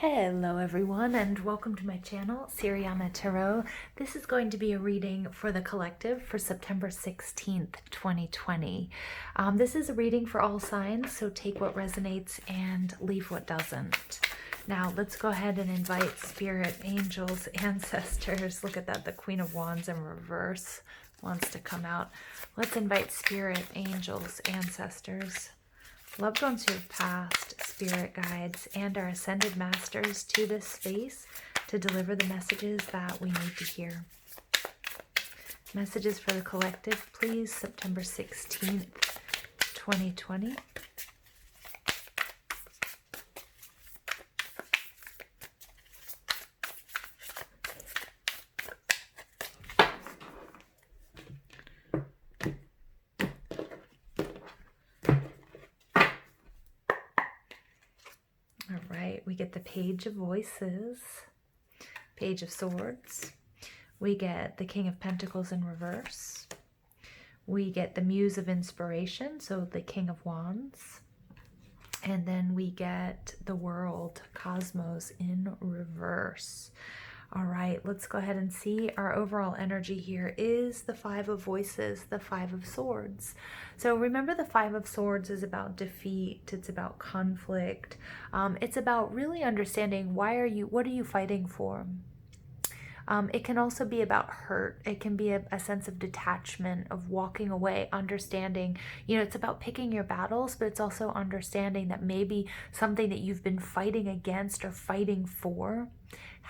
Hello everyone and welcome to my channel, Siriana Tarot. This is going to be a reading for the collective for September 16th, 2020. This is a reading for all signs, so take what resonates and leave what doesn't. Now let's go ahead and invite spirit, angels, ancestors. Look at that, the Queen of Wands in reverse wants to come out. Let's invite spirit, angels, ancestors, loved ones who have passed, spirit guides, and our ascended masters to this space to deliver the messages that we need to hear. Messages for the collective, please, September 16th, 2020. All right, we get the Page of Voices, Page of Swords. We get the King of Pentacles in reverse. We get the Muse of Inspiration, so the King of Wands. And then we get the World, Cosmos in reverse. All right, let's go ahead and see. Our overall energy here is the Five of Voices, the Five of Swords. So remember, the Five of Swords is about defeat. It's about conflict. It's about really understanding what are you fighting for? It can also be about hurt. It can be a sense of detachment, of walking away, understanding, it's about picking your battles, but it's also understanding that maybe something that you've been fighting against or fighting for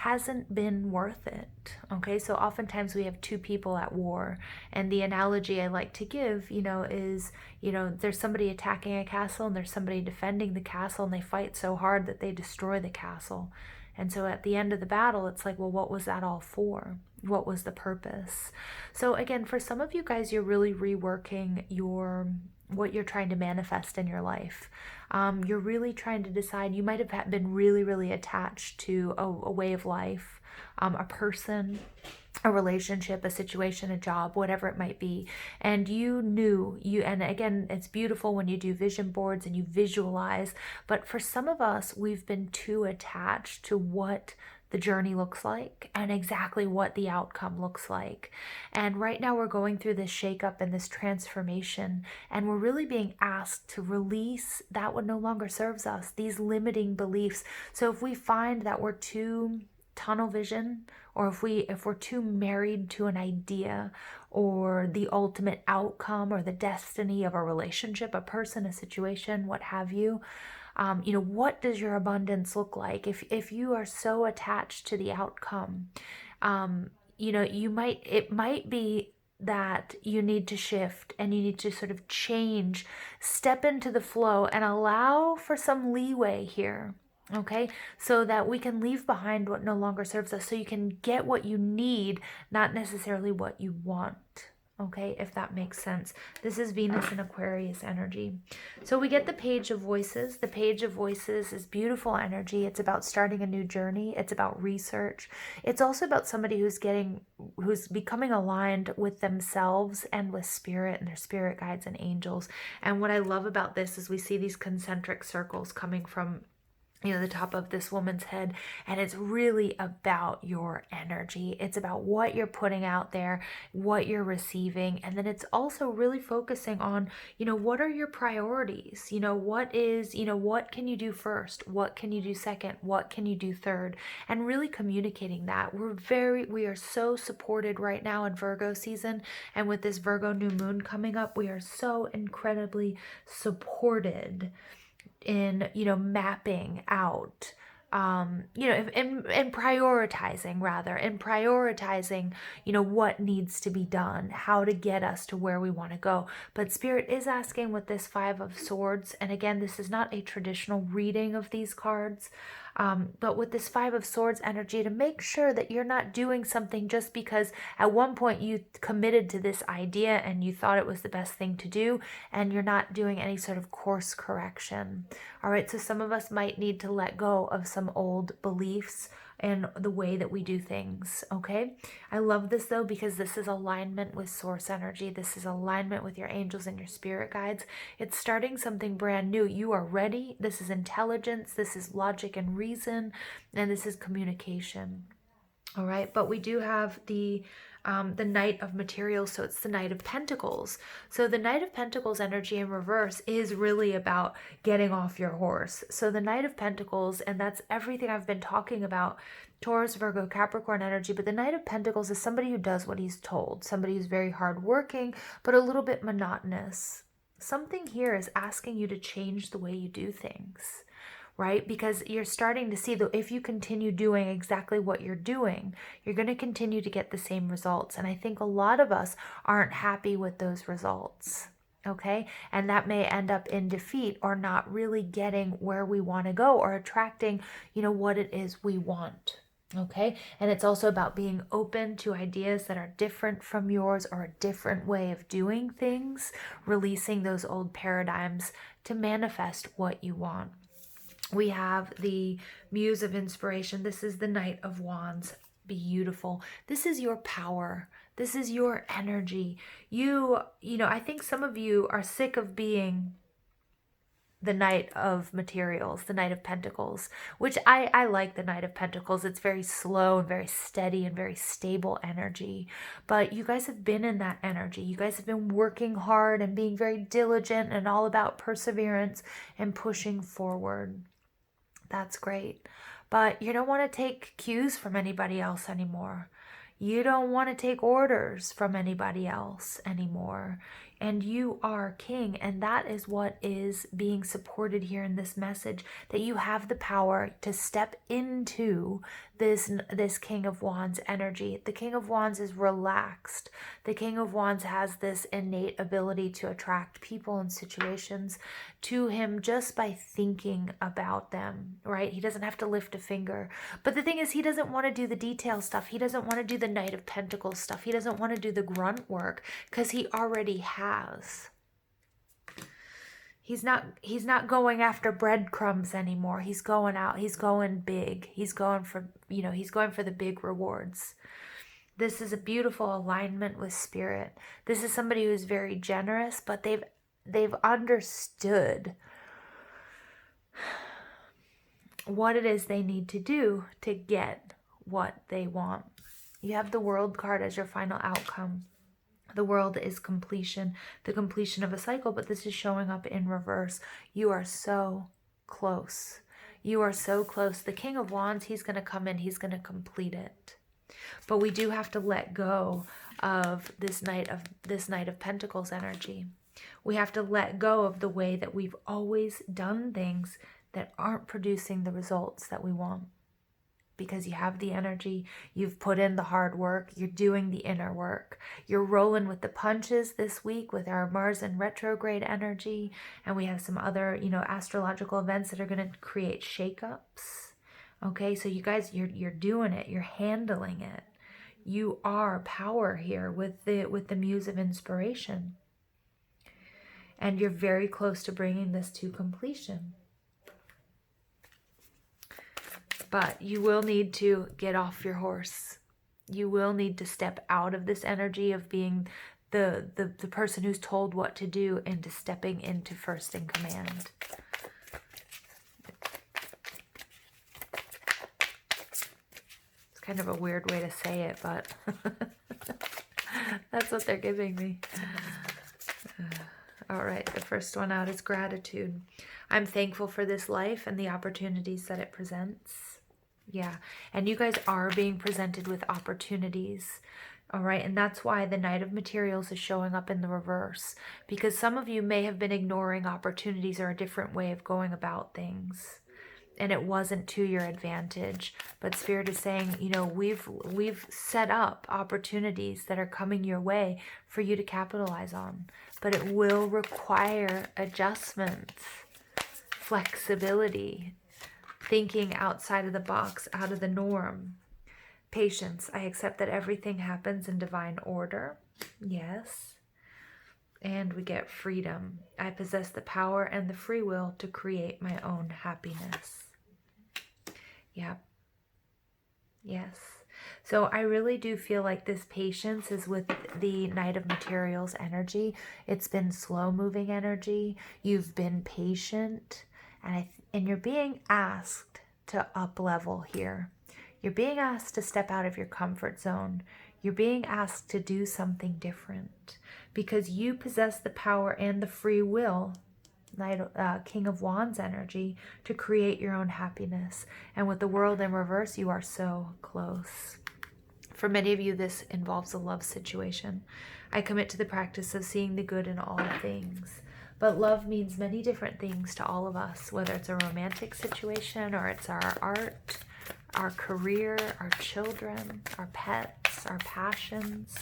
hasn't been worth it. Okay, so oftentimes we have two people at war, and the analogy I like to give, is, there's somebody attacking a castle and there's somebody defending the castle, and they fight so hard that they destroy the castle. And so at the end of the battle, it's like, well, what was that all for? What was the purpose? So again, for some of you guys, you're really reworking what you're trying to manifest in your life. You're really trying to decide. You might have been really, really attached to a way of life, a person, a relationship, a situation, a job, whatever it might be. And and again, it's beautiful when you do vision boards and you visualize, but for some of us, we've been too attached to what the journey looks like and exactly what the outcome looks like. And right now we're going through this shakeup and this transformation, and we're really being asked to release that what no longer serves us, these limiting beliefs. So if we find that we're too tunnel vision, or if we're too married to an idea or the ultimate outcome or the destiny of a relationship, a person, a situation, what have you, what does your abundance look like? If you are so attached to the outcome, it might be that you need to shift and you need to sort of change, step into the flow and allow for some leeway here. Okay, so that we can leave behind what no longer serves us, so you can get what you need, not necessarily what you want. Okay, if that makes sense. This is Venus in Aquarius energy. So we get the Page of Voices. The Page of Voices is beautiful energy. It's about starting a new journey. It's about research. It's also about somebody who's becoming aligned with themselves and with spirit and their spirit guides and angels. And what I love about this is we see these concentric circles coming from the top of this woman's head, and it's really about your energy. It's about what you're putting out there, what you're receiving, and then it's also really focusing on, what are your priorities? What can you do first? What can you do second? What can you do third? And really communicating that. We are so supported right now in Virgo season, and with this Virgo new moon coming up, we are so incredibly supported in mapping out and prioritizing what needs to be done, how to get us to where we want to go. But Spirit is asking with this Five of Swords, and again, this is not a traditional reading of these cards, but with this Five of Swords energy, to make sure that you're not doing something just because at one point you committed to this idea and you thought it was the best thing to do, and you're not doing any sort of course correction. All right, so some of us might need to let go of some old beliefs and the way that we do things, okay? I love this though, because this is alignment with source energy. This is alignment with your angels and your spirit guides. It's starting something brand new. You are ready. This is intelligence. This is logic and reason, and this is communication. All right, but we do have the Knight of Materials, so it's the Knight of Pentacles. So the Knight of Pentacles energy in reverse is really about getting off your horse. So the Knight of Pentacles, and that's everything I've been talking about, Taurus, Virgo, Capricorn energy, but the Knight of Pentacles is somebody who does what he's told, somebody who's very hardworking, but a little bit monotonous. Something here is asking you to change the way you do things, right? Because you're starting to see that if you continue doing exactly what you're doing, you're going to continue to get the same results. And I think a lot of us aren't happy with those results, okay? And that may end up in defeat or not really getting where we want to go or attracting, what it is we want. Okay. And it's also about being open to ideas that are different from yours or a different way of doing things, releasing those old paradigms to manifest what you want. We have the Muse of Inspiration. This is the Knight of Wands. Beautiful. This is your power. This is your energy. I think some of you are sick of being the Knight of Materials, the Knight of Pentacles, which I like the Knight of Pentacles. It's very slow and very steady and very stable energy. But you guys have been in that energy. You guys have been working hard and being very diligent and all about perseverance and pushing forward. That's great. But you don't want to take cues from anybody else anymore. You don't want to take orders from anybody else anymore. And you are king. And that is what is being supported here in this message, that you have the power to step into this King of Wands energy. The King of Wands is relaxed. The King of Wands has this innate ability to attract people and situations to him just by thinking about them, right? He doesn't have to lift a finger. But the thing is, he doesn't want to do the detail stuff. He doesn't want to do the Knight of Pentacles stuff. He doesn't want to do the grunt work because he already has. He's not going after breadcrumbs anymore. He's going out. He's going big. He's going for the big rewards. This is a beautiful alignment with spirit. This is somebody who's very generous, but they've understood what it is they need to do to get what they want. You have the World card as your final outcome. The World is completion, the completion of a cycle, but this is showing up in reverse. You are so close. You are so close. The King of Wands, he's going to come in, he's going to complete it. But we do have to let go of this Knight of Pentacles energy. We have to let go of the way that we've always done things that aren't producing the results that we want. Because you have the energy, you've put in the hard work, you're doing the inner work. You're rolling with the punches this week with our Mars in retrograde energy, and we have some other, astrological events that are going to create shakeups. Okay, so you guys, you're doing it, you're handling it. You are power here with the Muse of Inspiration. And you're very close to bringing this to completion. But you will need to get off your horse. You will need to step out of this energy of being the person who's told what to do into stepping into first in command. It's kind of a weird way to say it, but that's what they're giving me. All right, the first one out is gratitude. I'm thankful for this life and the opportunities that it presents. Yeah, and you guys are being presented with opportunities. All right, and that's why the Knight of Materials is showing up in the reverse. Because some of you may have been ignoring opportunities or a different way of going about things. And it wasn't to your advantage. But Spirit is saying, we've set up opportunities that are coming your way for you to capitalize on. But it will require adjustments, flexibility, thinking outside of the box, out of the norm. Patience. I accept that everything happens in divine order. Yes. And we get freedom. I possess the power and the free will to create my own happiness. Yep. Yes. So I really do feel like this patience is with the Knight of Materials energy. It's been slow moving energy. You've been patient, and you're being asked to up level here. You're being asked to step out of your comfort zone. You're being asked to do something different because you possess the power and the free will, King of Wands energy, to create your own happiness. And with the World in reverse, you are so close. For many of you, this involves a love situation. I commit to the practice of seeing the good in all things. But love means many different things to all of us, whether it's a romantic situation or it's our art, our career, our children, our pets, our passions.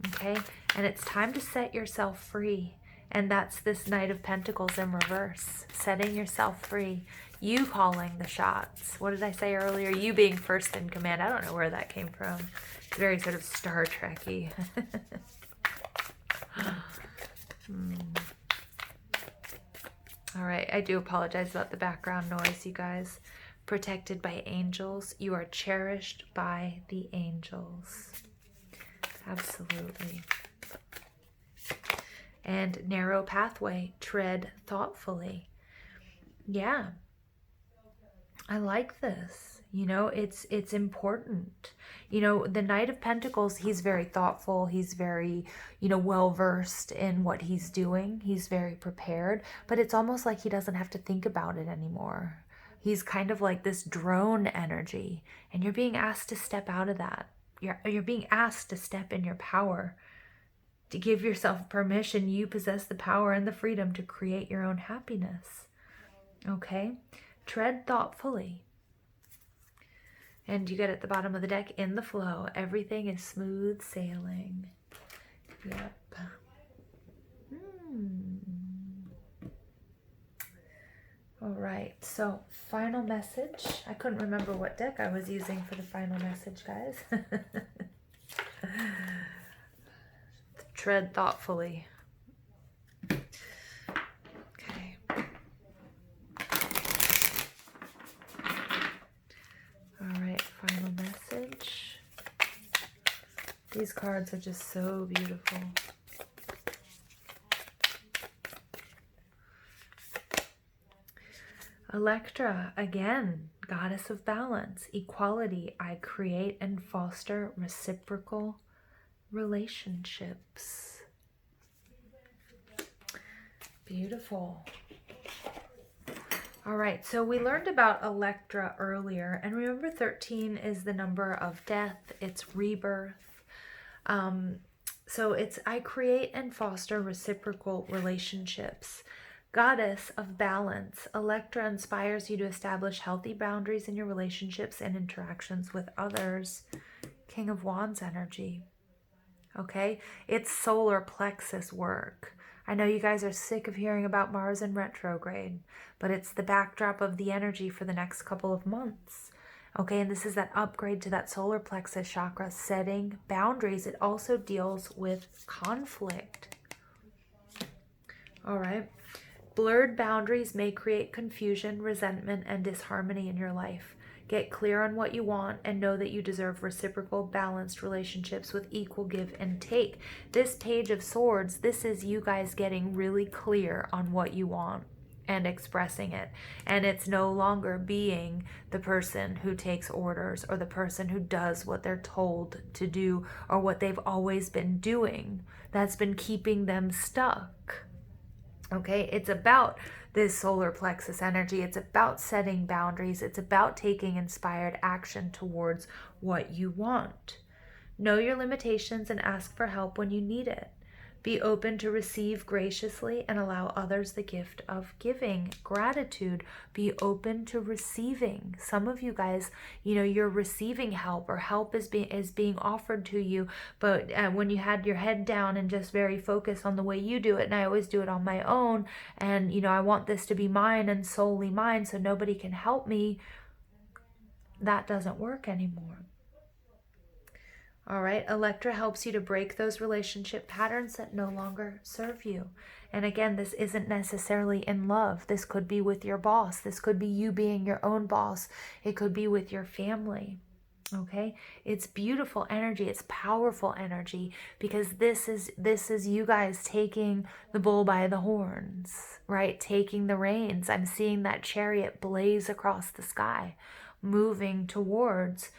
Okay? And it's time to set yourself free. And that's this Knight of Pentacles in reverse, setting yourself free. You calling the shots. What did I say earlier? You being first in command. I don't know where that came from. It's very sort of Star Trek-y. All right, I do apologize about the background noise, you guys. Protected by angels. You are cherished by the angels. Absolutely. And narrow pathway, tread thoughtfully. Yeah, I like this. You know, it's important. You know, the Knight of Pentacles, he's very thoughtful. He's very, you know, well-versed in what he's doing. He's very prepared, but it's almost like he doesn't have to think about it anymore. He's kind of like this drone energy, and you're being asked to step out of that. You're being asked to step in your power, to give yourself permission. You possess the power and the freedom to create your own happiness. Okay? Tread thoughtfully. And you get at the bottom of the deck, in the flow. Everything is smooth sailing. Yep. All right, so final message. I couldn't remember what deck I was using for the final message, guys. Tread thoughtfully. Okay. All right, final message. These cards are just so beautiful. Electra, again, goddess of balance, equality. I create and foster reciprocal relationships. Beautiful. All right, so we learned about Electra earlier, and remember 13 is the number of death, it's rebirth. So it's I create and foster reciprocal relationships. Goddess of balance, Electra inspires you to establish healthy boundaries in your relationships and interactions with others. King of Wands energy. Okay, it's solar plexus work. I know you guys are sick of hearing about Mars in retrograde, but it's the backdrop of the energy for the next couple of months. Okay, and this is that upgrade to that solar plexus chakra, setting boundaries. It also deals with conflict. All right. Blurred boundaries may create confusion, resentment, and disharmony in your life. Get clear on what you want and know that you deserve reciprocal, balanced relationships with equal give and take. This Page of Swords, this is you guys getting really clear on what you want and expressing it. And it's no longer being the person who takes orders or the person who does what they're told to do or what they've always been doing. That's been keeping them stuck. Okay, it's about this solar plexus energy. It's about setting boundaries. It's about taking inspired action towards what you want. Know your limitations and ask for help when you need it. Be open to receive graciously and allow others the gift of giving. Gratitude. Be open to receiving. Some of you guys, you know, you're receiving help or help is being offered to you, but when you had your head down and just very focused on the way you do it, and I always do it on my own, and you know, I want this to be mine and solely mine so nobody can help me, that doesn't work anymore. All right, Electra helps you to break those relationship patterns that no longer serve you. And again, this isn't necessarily in love. This could be with your boss. This could be you being your own boss. It could be with your family. Okay, it's beautiful energy. It's powerful energy, because this is you guys taking the bull by the horns, right? Taking the reins. I'm seeing that chariot blaze across the sky, moving towards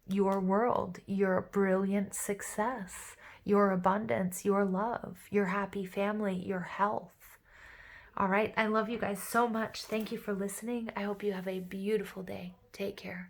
your world, your brilliant success, your abundance, your love, your happy family, your health. All right, I love you guys so much. Thank you for listening. I hope you have a beautiful day. Take care.